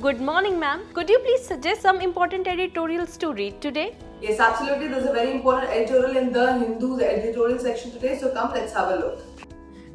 Good morning, ma'am. Could you please suggest some important editorials to read today? Yes, absolutely. There's a very important editorial in the Hindu's editorial section today. So come, let's have a look.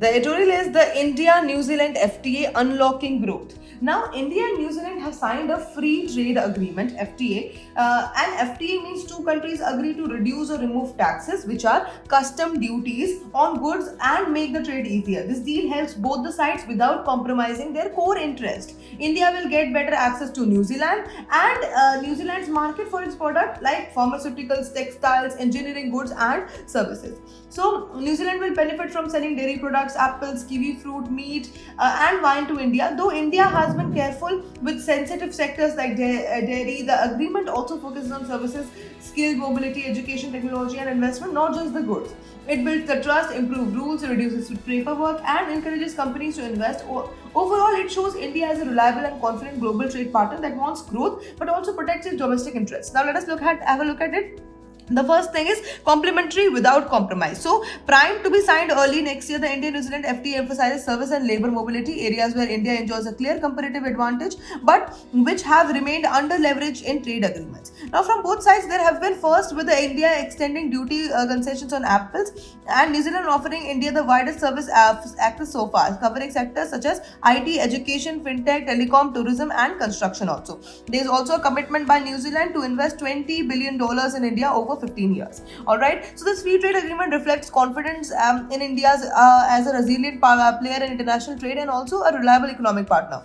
The editorial is the India-New Zealand FTA unlocking growth. Now, India and New Zealand have signed a free trade agreement (FTA), and FTA means two countries agree to reduce or remove taxes, which are custom duties on goods, and make the trade easier. This deal helps both the sides without compromising their core interest. India will get better access to New Zealand and New Zealand's market for its product like pharmaceuticals, textiles, engineering goods, and services. So, New Zealand will benefit from selling dairy products, apples, kiwi fruit, meat, and wine to India. Though India has been careful with sensitive sectors like dairy, the agreement also focuses on services, skills, mobility, education, technology, and investment, not just the goods. It builds the trust, improves rules, reduces paperwork, and encourages companies to invest. Overall, it shows India as a reliable and confident global trade partner that wants growth but also protects its domestic interests. Now, let us have a look at it. The first thing is complementary without compromise. So, primed to be signed early next year, the India-New Zealand FTA emphasizes service and labor mobility, areas where India enjoys a clear comparative advantage, but which have remained under-leveraged in trade agreements. Now, from both sides, there have been first with the India extending duty concessions on apples, and New Zealand offering India the widest service access so far, covering sectors such as IT, education, fintech, telecom, tourism, and construction. Also, there is also a commitment by New Zealand to invest $20 billion in India over 15 years. All right. So this free trade agreement reflects confidence in India's as a resilient player in international trade and also a reliable economic partner.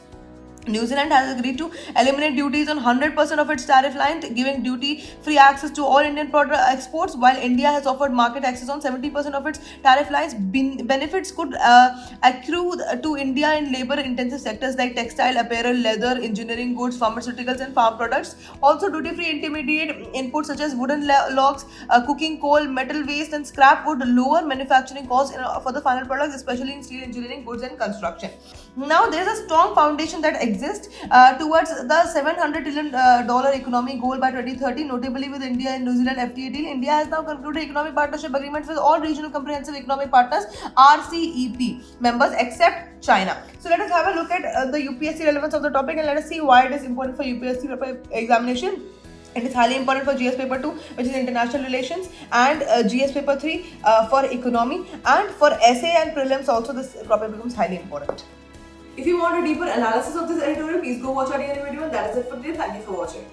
New Zealand has agreed to eliminate duties on 100% of its tariff lines, giving duty-free access to all Indian product exports, while India has offered market access on 70% of its tariff lines. Benefits could accrue to India in labor-intensive sectors like textile, apparel, leather, engineering goods, pharmaceuticals, and farm products. Also, duty-free intermediate inputs such as wooden logs, cooking coal, metal waste, and scrap would lower manufacturing costs for the final products, especially in steel, engineering goods, and construction. Now, there is a strong foundation that exists towards the $700 trillion economic goal by 2030, notably with India and New Zealand FTA deal. India has now concluded economic partnership agreements with all regional comprehensive economic partners (RCEP) members except China. So let us have a look at the UPSC relevance of the topic and let us see why it is important for UPSC examination. It is highly important for GS paper 2, which is international relations, and GS paper 3 for economy, and for essay and prelims also this topic becomes highly important. If you want a deeper analysis of this editorial, please go watch our DNA video, and that is it for today. Thank you for watching.